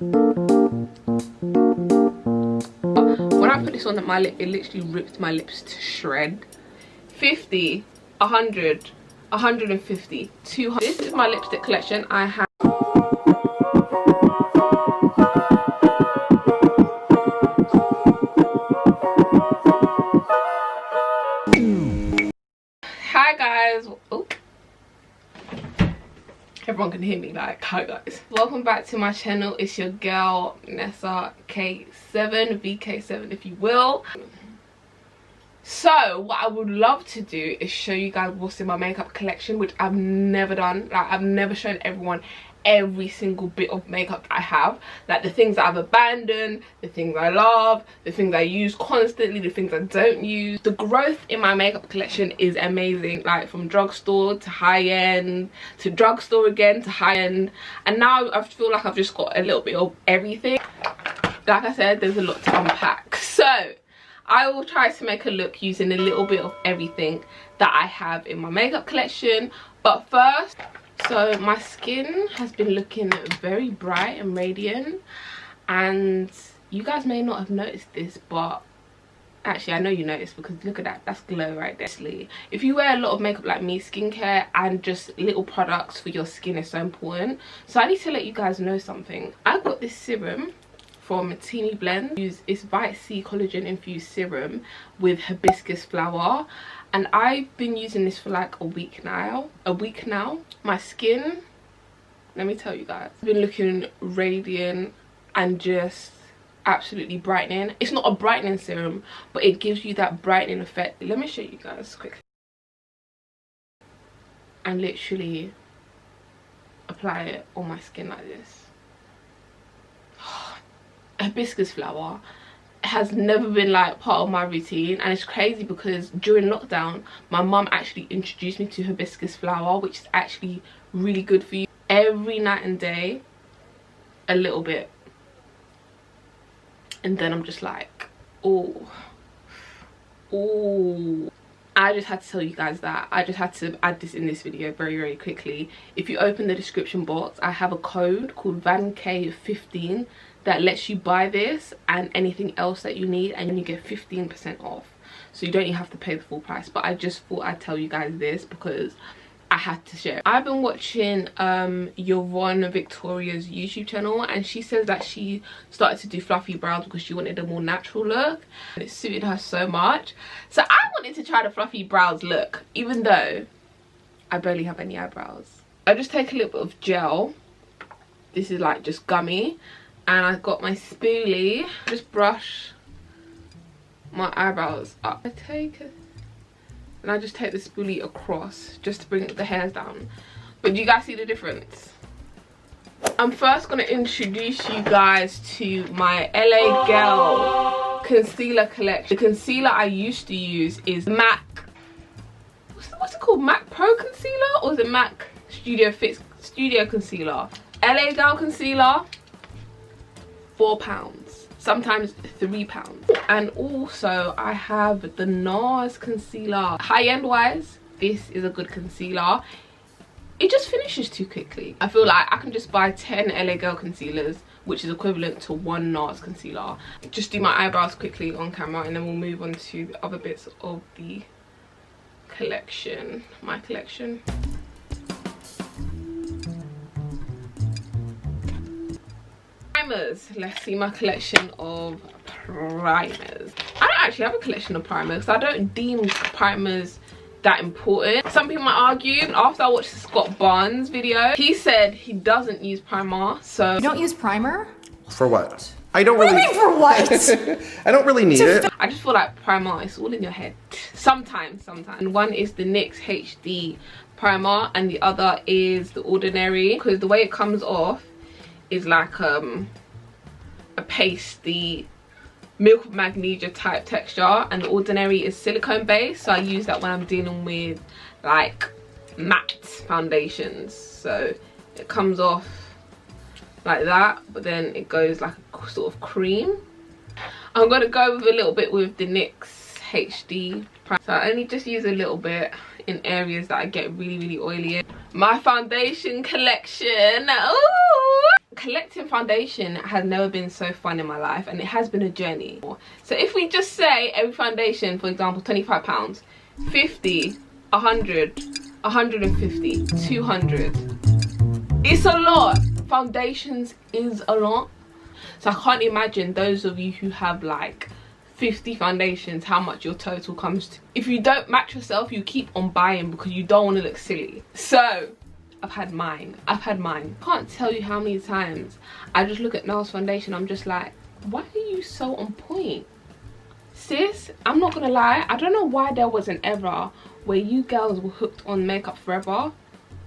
When I put this on my lip, it literally ripped my lips to shred. 50, 100, 150, 200. This is my lipstick collection. I have hi guys. Oh, everyone can hear me, like, hi guys, welcome back to my channel. It's your girl VanessaK7, VK7 if you will. So what I would love to do is show you guys what's in my makeup collection, which I've never done. Like, I've never shown everyone every single bit of makeup I have, like the things that I've abandoned, the things I love, the things I use constantly, the things I don't use. The growth in my makeup collection is amazing, like from drugstore to high-end to drugstore again to high-end, and now I feel like I've just got a little bit of everything. Like I said, there's a lot to unpack, so I will try to make a look using a little bit of everything that I have in my makeup collection. But first, so my skin has been looking very bright and radiant, and you guys may not have noticed this, but actually I know you noticed, because look at that, that's glow right there. If you wear a lot of makeup like me, skincare and just little products for your skin is so important. So I need to let you guys know something. I got this serum from TEAMI blend. It's VIT-C Collagen infused serum with hibiscus flower, and I've been using this for like a week now. My skin, let me tell you guys, it's been looking radiant and just absolutely brightening. It's not a brightening serum, but it gives you that brightening effect. Let me show you guys quickly, and literally apply it on my skin like this. Hibiscus flower has never been like part of my routine, and it's crazy because during lockdown my mum actually introduced me to hibiscus flower, which is actually really good for you. Every night and day a little bit, and then I'm just like, oh, I just had to tell you guys that. I just had to add this in this video very quickly. If you open the description box, I have a code called VanessaK7 that lets you buy this and anything else that you need, and you get 15% off. So you don't even have to pay the full price. But I just thought I'd tell you guys this because I had to share. I've been watching Yvonne Victoria's YouTube channel, and she says that she started to do fluffy brows because she wanted a more natural look, and it suited her so much. So I wanted to try the fluffy brows look, even though I barely have any eyebrows. I just take a little bit of gel. This is like just gummy, and I've got my spoolie. Just brush my eyebrows up. And I just take the spoolie across just to bring the hairs down. But do you guys see the difference? I'm first going to introduce you guys to my LA Girl concealer collection. The concealer I used to use is MAC, what's it called? MAC Pro Concealer? Or is it MAC Studio Concealer? LA Girl Concealer, £4. Sometimes £3. And also I have the Nars concealer. High-end wise, this is a good concealer. It just finishes too quickly. I feel like I can just buy 10 LA Girl concealers, which is equivalent to 1 Nars concealer. Just do my eyebrows quickly on camera, and then we'll move on to the other bits of the collection, my collection. Let's see my collection of primers. I don't actually have a collection of primers, so I don't deem primers that important. Some people might argue. After I watched the Scott Barnes video, he said he doesn't use primer. So you don't use primer? For what? I don't really. What do you mean for what? I don't really need it. I just feel like primer is all in your head. Sometimes. And one is the NYX HD primer, and the other is the Ordinary, because the way it comes off is like a pasty milk of magnesia type texture, and the Ordinary is silicone based, so I use that when I'm dealing with like matte foundations. So it comes off like that, but then it goes like a sort of cream. I'm gonna go with a little bit with the NYX HD primer, so I only just use a little bit in areas that I get really oily in. My foundation collection, ooh! collecting foundation has never been so fun in my life, and it has been a journey. So if we just say every foundation, for example, £25, 50, 100, 150, 200, it's a lot. Foundations is a lot. So I can't imagine those of you who have like 50 foundations, how much your total comes to. If you don't match yourself, you keep on buying because you don't want to look silly. So I've had mine. Can't tell you how many times I just look at Nars foundation, I'm just like, why are you so on point? Sis, I'm not gonna lie, I don't know why there was an era where you girls were hooked on makeup forever.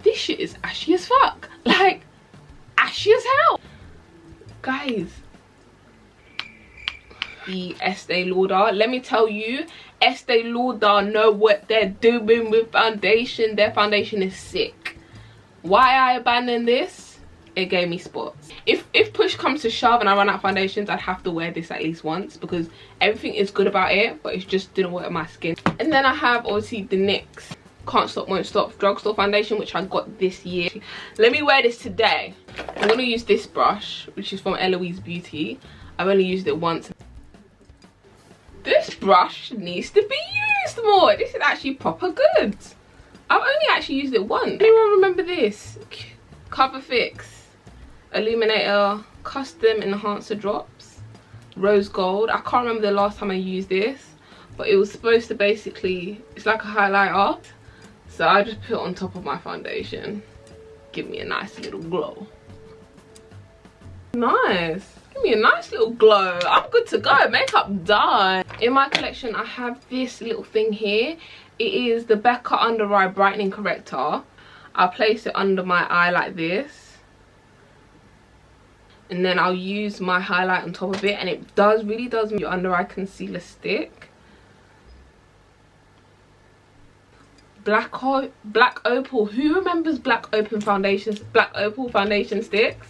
This shit is ashy as fuck. Like, ashy as hell. Guys, the Estée Lauder, let me tell you, Estée Lauder know what they're doing with foundation. Their foundation is sick. Why I abandoned this? It gave me spots. If push comes to shove and I run out of foundations, I'd have to wear this at least once because everything is good about it, but it just didn't work on my skin. And then I have obviously the NYX Can't Stop Won't Stop drugstore foundation, which I got this year. Let me wear this today. I'm gonna use this brush, which is from Eloise Beauty. I've only used it once. This brush needs to be used more. This is actually proper good. I've only actually used it once. Anyone remember this? Cover Fix Illuminator Custom Enhancer Drops, Rose Gold. I can't remember the last time I used this, but it was supposed to basically, it's like a highlighter. So I just put it on top of my foundation. Give me a nice little glow. Nice. Give me a nice little glow. I'm good to go. Makeup done. In my collection, I have this little thing here. It is the Becca Under Eye Brightening Corrector. I'll place it under my eye like this. And then I'll use my highlight on top of it. And it really does make your under eye concealer stick. Black Opal. Who remembers Black Opal foundations? Black Opal foundation sticks.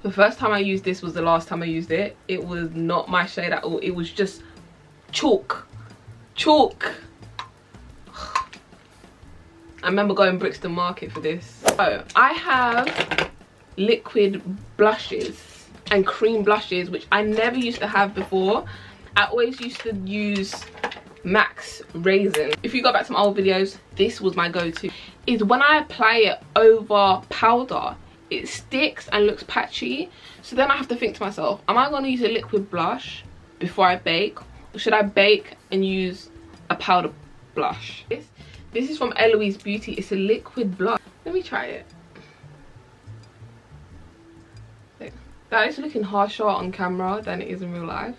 The first time I used this was the last time I used it. It was not my shade at all. It was just chalk. I remember going Brixton Market for this. So I have liquid blushes and cream blushes, which I never used to have before. I always used to use MAC's Raisin. If you go back to my old videos, this was my go-to. Is when I apply it over powder, it sticks and looks patchy. So then I have to think to myself, am I going to use a liquid blush before I bake, or should I bake and use a powder blush? This is from Eloise Beauty. It's a liquid blush. Let me try it. That is looking harsher on camera than it is in real life,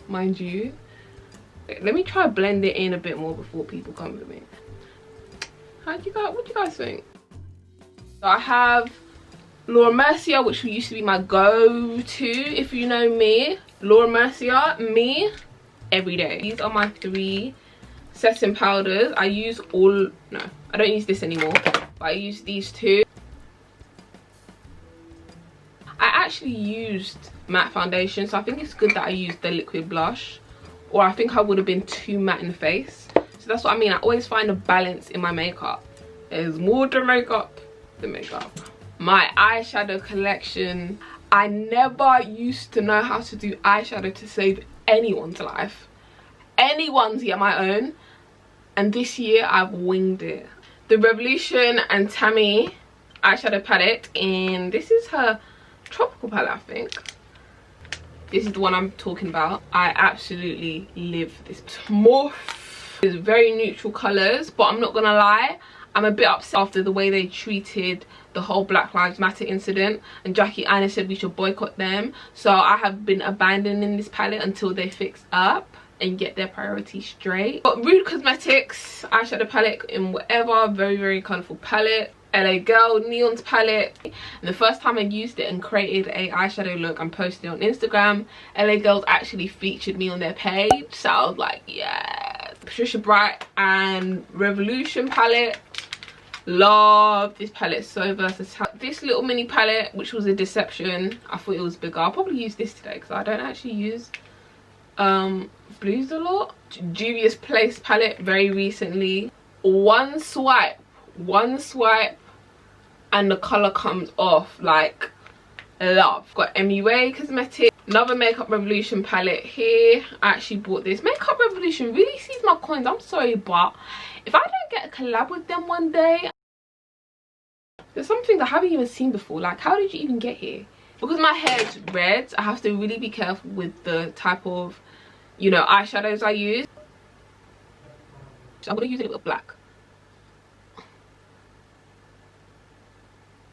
mind you. Let me try blend it in a bit more before people come with me. What do you guys think? So I have Laura Mercier, which used to be my go-to, if you know me. Laura Mercier, me, every day. These are my 3 setting powders. I use all, no, I don't use this anymore, but I use these 2. I actually used matte foundation, so I think it's good that I used the liquid blush, or I think I would have been too matte in the face. So that's what I mean. I always find a balance in my makeup. There's more to makeup than makeup. My eyeshadow collection. I never used to know how to do eyeshadow to save anyone's life. Anyone's, yet my own. And this year I've winged it. The Revolution and TEAMI eyeshadow palette, and this is her tropical palette, I think. This is the one I'm talking about. I absolutely live this. Morph. It's very neutral colours, but I'm not gonna lie, I'm a bit upset after the way they treated the whole Black Lives Matter incident, and Jackie Aina said we should boycott them. So I have been abandoning this palette until they fix up and get their priorities straight. But Rude Cosmetics eyeshadow palette in whatever, very colourful palette. LA Girl Neons palette, and the first time I used it and created a eyeshadow look and posted it on Instagram, LA Girls actually featured me on their page, so I was like, yeah. Patricia Bright and Revolution palette. Love this palette, so versatile. This little mini palette, which was a deception, I thought it was bigger. I'll probably use this today because I don't actually use blues a lot. Juvia's Place palette, very recently. One swipe and the colour comes off like love. Got MUA Cosmetics, another Makeup Revolution palette here. I actually bought this. Makeup Revolution really sees my coins. I'm sorry, but if I don't get a collab with them one day, there's some things I haven't even seen before. Like, how did you even get here? Because my hair's red, I have to really be careful with the type of, you know, eyeshadows I use. So I'm going to use a little bit of black.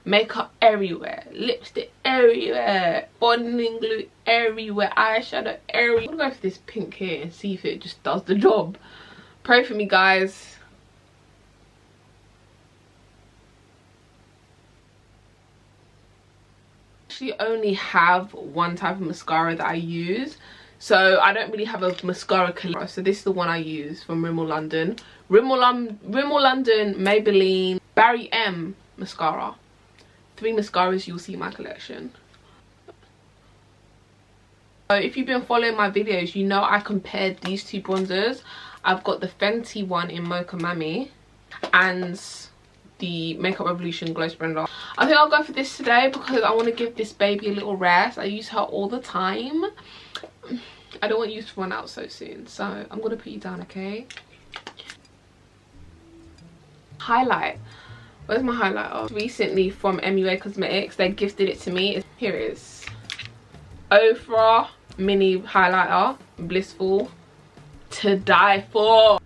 Makeup everywhere, lipstick everywhere, bonding glue everywhere, eyeshadow everywhere. I'm gonna go for this pink here and see if it just does the job. Pray for me, guys. I actually only have one type of mascara that I use, so I don't really have a mascara color. So this is the one I use from Rimmel London. Rimmel London, Maybelline, Barry M mascara. 3 mascaras you'll see in my collection. So if you've been following my videos, you know I compared these 2 bronzers. I've got the Fenty one in Mocha Mami and the Makeup Revolution Glow Splendor. I think I'll go for this today because I want to give this baby a little rest. I use her all the time. I don't want you to run out so soon, so I'm going to put you down, okay? Highlight. Where's my highlighter? Recently from MUA Cosmetics, they gifted it to me. Here it is. Ofra mini highlighter, Blissful, to die for.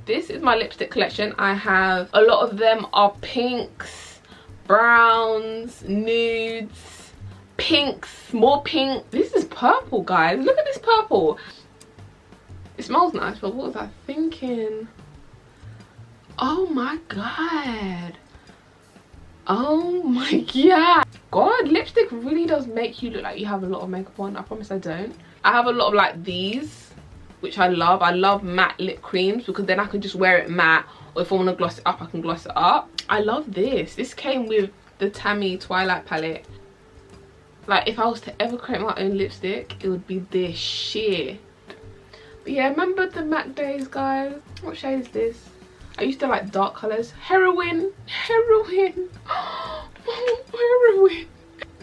This is my lipstick collection. I have a lot of them are pinks, browns, nudes, pinks, more pink. This is purple, guys. Look at this purple. It smells nice, but what was I thinking? Oh my god. Oh my god. God, lipstick really does make you look like you have a lot of makeup on. I promise I don't. I have a lot of like these, which I love. I love matte lip creams because then I can just wear it matte, or if I want to gloss it up, I can gloss it up. I love this. This came with the TEAMI Twilight palette. Like, if I was to ever create my own lipstick, it would be this shit. But yeah, remember the MAC days, guys? What shade is this? I used to like dark colours. Heroin. Heroin. Heroin.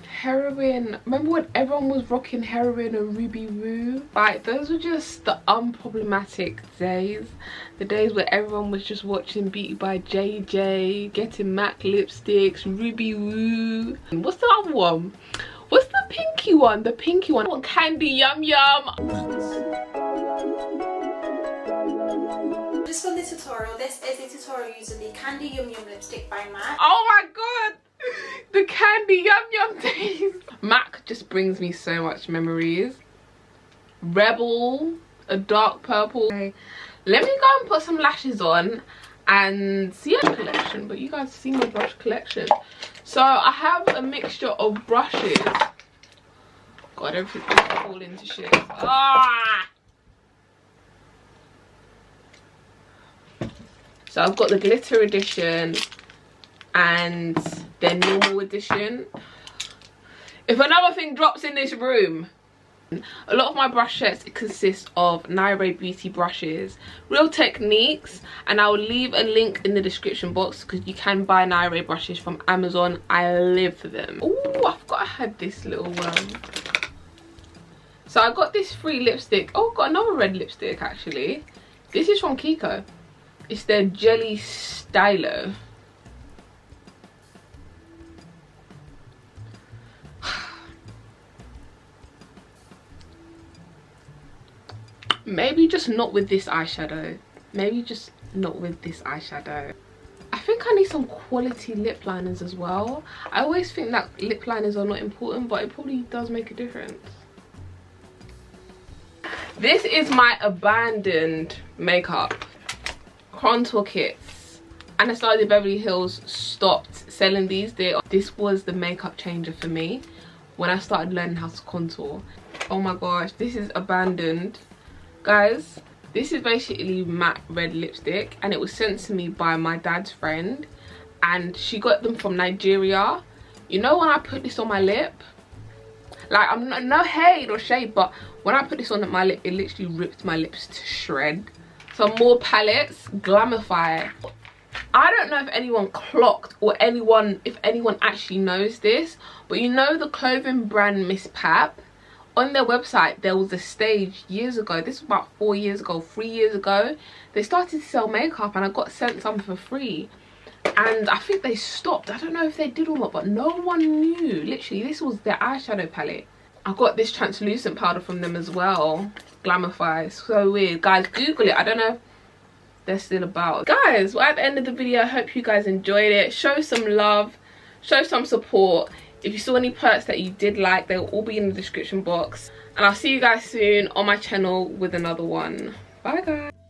Heroin. Remember when everyone was rocking Heroin and Ruby Woo? Like, those were just the unproblematic days. The days where everyone was just watching Beauty by JJ, getting MAC lipsticks, Ruby Woo. What's the other one? What's the pinky one? The pinky one. I want Candy Yum Yum. Just on this tutorial, this is a tutorial using the Candy Yum Yum lipstick by MAC. Oh my god! The Candy Yum Yum days. MAC just brings me so much memories. Rebel, a dark purple. Okay. Let me go and put some lashes on and see my collection. But you guys see my brush collection. So I have a mixture of brushes. God, everything's falling to shit. Ah! So I've got the glitter edition and the normal edition. If another thing drops in this room. A lot of my brush sets consist of Naira Beauty brushes, Real Techniques, and I will leave a link in the description box because you can buy Naira brushes from Amazon. I live for them. Oh, I forgot I had this little one. So I got this free lipstick. Oh, got another red lipstick actually. This is from Kiko. It's their Jelly Stylo. Maybe just not with this eyeshadow. Maybe just not with this eyeshadow. I think I need some quality lip liners as well. I always think that lip liners are not important, but it probably does make a difference. This is my abandoned makeup. Contour kits. Anastasia Beverly Hills stopped selling these. This was the makeup changer for me when I started learning how to contour. Oh my gosh, this is abandoned. Guys, this is basically matte red lipstick and it was sent to me by my dad's friend and she got them from Nigeria. You know when I put this on my lip, like, I'm no hate or shade, but when I put this on my lip, it literally ripped my lips to shred. some more palettes. Glamify. I don't know if anyone clocked or if anyone actually knows this, but you know the clothing brand Miss Pap? On their website there was a stage years ago, this was about 4 years ago, 3 years ago, they started to sell makeup and I got sent some for free, and I think they stopped. I don't know if they did or not, but no one knew. Literally, this was their eyeshadow palette. I got this translucent powder from them as well. Glamify. So weird, guys. Google it. I don't know if they're still about. Guys, we're at the end of the video. I hope you guys enjoyed it. Show some love, show some support. If you saw any products that you did like, they'll all be in the description box, and I'll see you guys soon on my channel with another one. Bye guys.